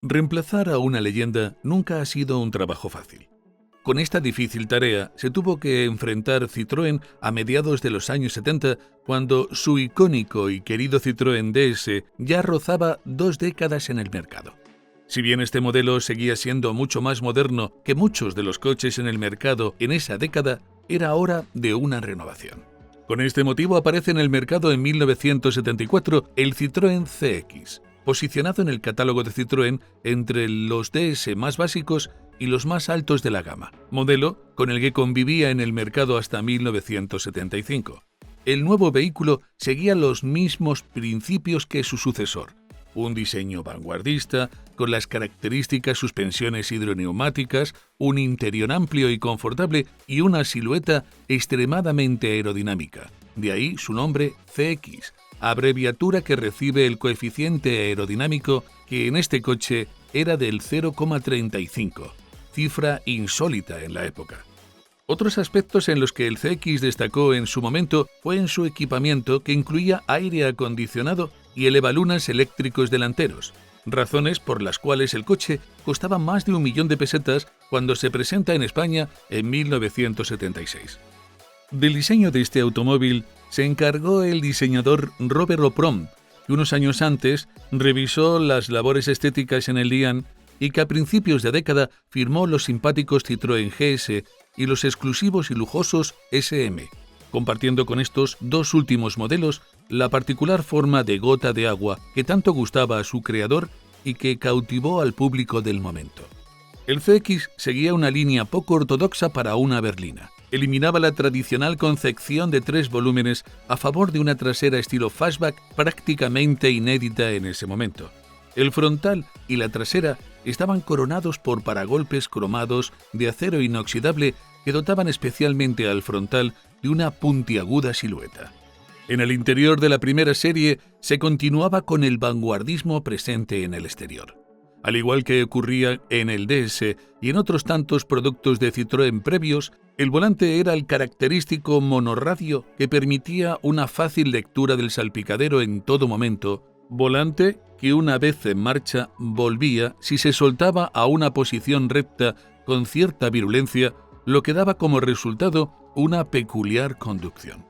Reemplazar a una leyenda nunca ha sido un trabajo fácil. Con esta difícil tarea se tuvo que enfrentar Citroën a mediados de los años 70, cuando su icónico y querido Citroën DS ya rozaba 2 décadas en el mercado. Si bien este modelo seguía siendo mucho más moderno que muchos de los coches en el mercado en esa década, era hora de una renovación. Con este motivo aparece en el mercado en 1974 el Citroën CX, posicionado en el catálogo de Citroën entre los DS más básicos y los más altos de la gama, modelo con el que convivía en el mercado hasta 1975. El nuevo vehículo seguía los mismos principios que su sucesor: un diseño vanguardista, con las características suspensiones hidroneumáticas, un interior amplio y confortable y una silueta extremadamente aerodinámica. De ahí su nombre CX, abreviatura que recibe el coeficiente aerodinámico, que en este coche era del 0,35, cifra insólita en la época. Otros aspectos en los que el CX destacó en su momento fue en su equipamiento, que incluía aire acondicionado y elevalunas eléctricos delanteros, razones por las cuales el coche costaba más de 1 millón de pesetas cuando se presenta en España en 1976. Del diseño de este automóvil se encargó el diseñador Robert Oprom, que unos años antes revisó las labores estéticas en el Lian y que a principios de década firmó los simpáticos Citroën GS y los exclusivos y lujosos SM, compartiendo con estos dos últimos modelos la particular forma de gota de agua que tanto gustaba a su creador y que cautivó al público del momento. El CX seguía una línea poco ortodoxa para una berlina. Eliminaba la tradicional concepción de 3 volúmenes a favor de una trasera estilo fastback prácticamente inédita en ese momento. El frontal y la trasera estaban coronados por paragolpes cromados de acero inoxidable que dotaban especialmente al frontal de una puntiaguda silueta. En el interior de la primera serie se continuaba con el vanguardismo presente en el exterior. Al igual que ocurría en el DS y en otros tantos productos de Citroën previos, el volante era el característico monorradio que permitía una fácil lectura del salpicadero en todo momento, volante que una vez en marcha volvía si se soltaba a una posición recta con cierta virulencia, lo que daba como resultado una peculiar conducción.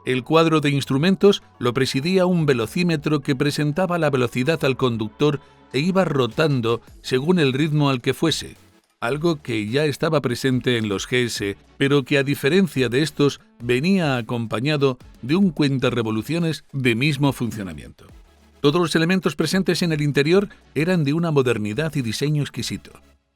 El cuadro de instrumentos lo presidía un velocímetro que presentaba la velocidad al conductor e iba rotando según el ritmo al que fuese, algo que ya estaba presente en los GS, pero que a diferencia de estos venía acompañado de un cuentarevoluciones de mismo funcionamiento. Todos los elementos presentes en el interior eran de una modernidad y diseño exquisito.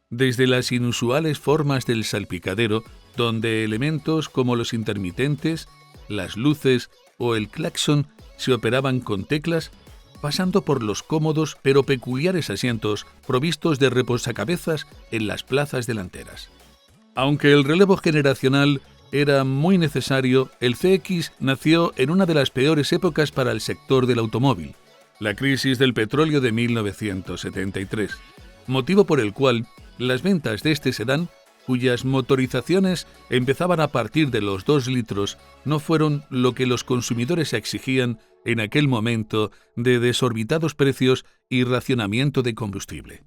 Desde las inusuales formas del salpicadero, donde elementos como los intermitentes, las luces o el claxon se operaban con teclas, pasando por los cómodos pero peculiares asientos provistos de reposacabezas en las plazas delanteras. Aunque el relevo generacional era muy necesario, el CX nació en una de las peores épocas para el sector del automóvil, la crisis del petróleo de 1973, motivo por el cual las ventas de este sedán, cuyas motorizaciones empezaban a partir de los 2 litros, no fueron lo que los consumidores exigían en aquel momento de desorbitados precios y racionamiento de combustible.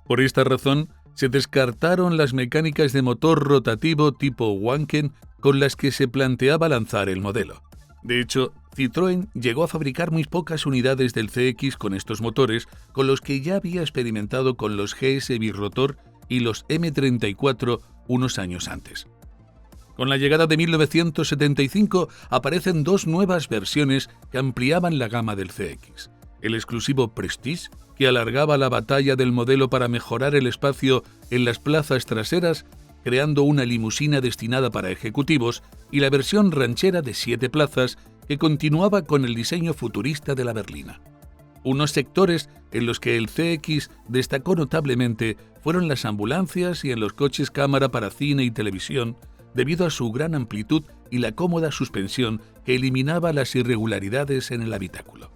Por esta razón, se descartaron las mecánicas de motor rotativo tipo Wankel con las que se planteaba lanzar el modelo. De hecho, Citroën llegó a fabricar muy pocas unidades del CX con estos motores, con los que ya había experimentado con los GS birrotor y los M34 unos años antes. Con la llegada de 1975 aparecen 2 nuevas versiones que ampliaban la gama del CX. El exclusivo Prestige, que alargaba la batalla del modelo para mejorar el espacio en las plazas traseras, creando una limusina destinada para ejecutivos, y la versión ranchera de 7 plazas, que continuaba con el diseño futurista de la berlina. Unos sectores en los que el CX destacó notablemente fueron las ambulancias y en los coches cámara para cine y televisión, debido a su gran amplitud y la cómoda suspensión que eliminaba las irregularidades en el habitáculo.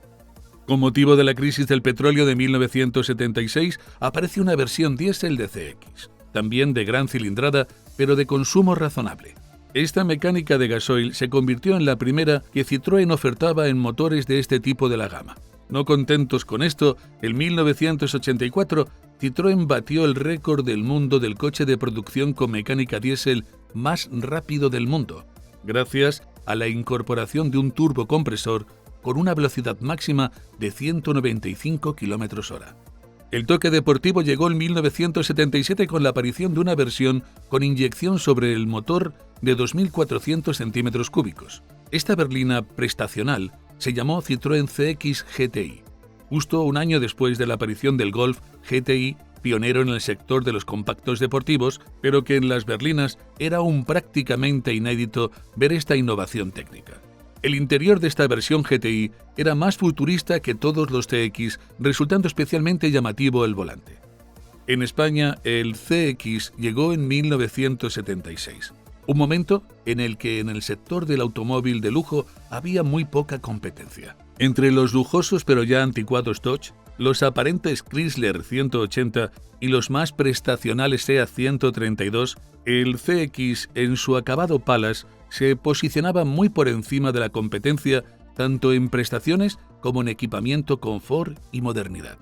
Con motivo de la crisis del petróleo de 1976, aparece una versión diésel de CX, también de gran cilindrada, pero de consumo razonable. Esta mecánica de gasoil se convirtió en la primera que Citroën ofertaba en motores de este tipo de la gama. No contentos con esto, en 1984 Citroën batió el récord del mundo del coche de producción con mecánica diésel más rápido del mundo, gracias a la incorporación de un turbocompresor con una velocidad máxima de 195 km/h. El toque deportivo llegó en 1977 con la aparición de una versión con inyección sobre el motor de 2.400 centímetros cúbicos. Esta berlina prestacional se llamó Citroën CX GTI, justo un año después de la aparición del Golf GTI, pionero en el sector de los compactos deportivos, pero que en las berlinas era aún prácticamente inédito ver esta innovación técnica. El interior de esta versión GTI era más futurista que todos los CX, resultando especialmente llamativo el volante. En España, el CX llegó en 1976, un momento en el que en el sector del automóvil de lujo había muy poca competencia. Entre los lujosos pero ya anticuados Dodge, los aparentes Chrysler 180 y los más prestacionales Seat 132, el CX en su acabado Palace se posicionaba muy por encima de la competencia tanto en prestaciones como en equipamiento, confort y modernidad.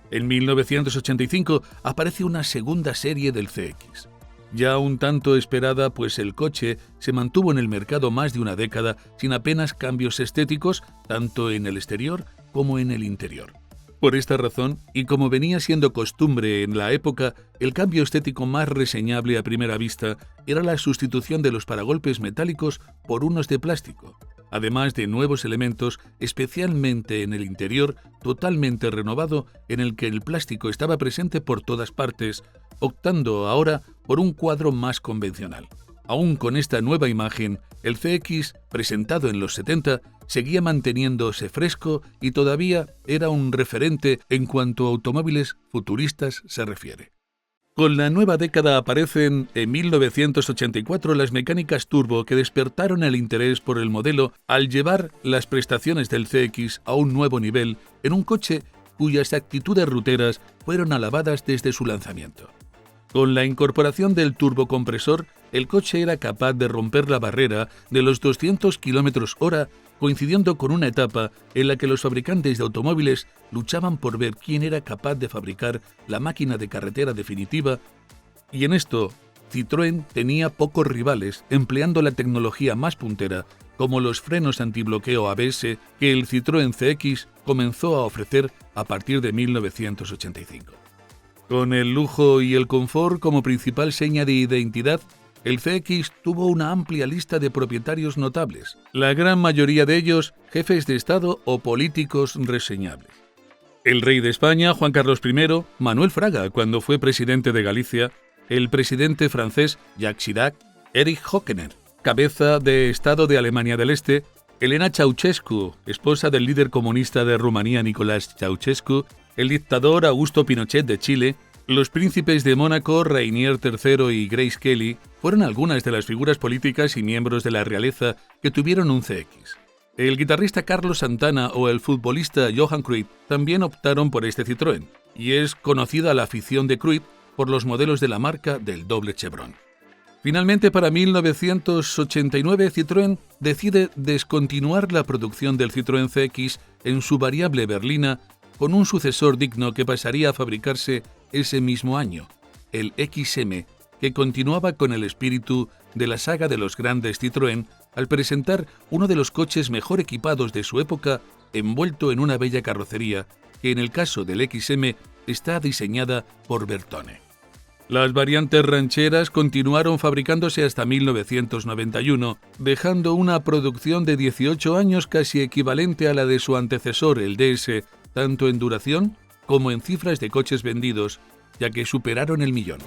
En 1985 aparece una segunda serie del CX, ya un tanto esperada, pues el coche se mantuvo en el mercado más de una década sin apenas cambios estéticos tanto en el exterior como en el interior. Por esta razón, y como venía siendo costumbre en la época, el cambio estético más reseñable a primera vista era la sustitución de los paragolpes metálicos por unos de plástico, además de nuevos elementos, especialmente en el interior, totalmente renovado, en el que el plástico estaba presente por todas partes, optando ahora por un cuadro más convencional. Aún con esta nueva imagen, el CX, presentado en los 70, seguía manteniéndose fresco y todavía era un referente en cuanto a automóviles futuristas se refiere. Con la nueva década aparecen en 1984 las mecánicas turbo que despertaron el interés por el modelo al llevar las prestaciones del CX a un nuevo nivel en un coche cuyas actitudes ruteras fueron alabadas desde su lanzamiento. Con la incorporación del turbocompresor, el coche era capaz de romper la barrera de los 200 km/h, coincidiendo con una etapa en la que los fabricantes de automóviles luchaban por ver quién era capaz de fabricar la máquina de carretera definitiva, y en esto Citroën tenía pocos rivales, empleando la tecnología más puntera, como los frenos antibloqueo ABS que el Citroën CX comenzó a ofrecer a partir de 1985. Con el lujo y el confort como principal seña de identidad, el CX tuvo una amplia lista de propietarios notables, la gran mayoría de ellos jefes de Estado o políticos reseñables. El rey de España, Juan Carlos I, Manuel Fraga, cuando fue presidente de Galicia, el presidente francés Jacques Chirac, Erich Honecker, cabeza de Estado de Alemania del Este, Elena Ceausescu, esposa del líder comunista de Rumanía Nicolae Ceausescu, el dictador Augusto Pinochet de Chile, los príncipes de Mónaco, Rainier III y Grace Kelly, fueron algunas de las figuras políticas y miembros de la realeza que tuvieron un CX. El guitarrista Carlos Santana o el futbolista Johan Cruyff también optaron por este Citroën, y es conocida la afición de Cruyff por los modelos de la marca del doble chevron. Finalmente, para 1989, Citroën decide descontinuar la producción del Citroën CX en su variable berlina con un sucesor digno que pasaría a fabricarse ese mismo año, el XM, que continuaba con el espíritu de la saga de los grandes Citroën al presentar uno de los coches mejor equipados de su época, envuelto en una bella carrocería que en el caso del XM está diseñada por Bertone. Las variantes rancheras continuaron fabricándose hasta 1991, dejando una producción de 18 años casi equivalente a la de su antecesor, el DS, tanto en duración como en cifras de coches vendidos, ya que superaron el 1.000.000.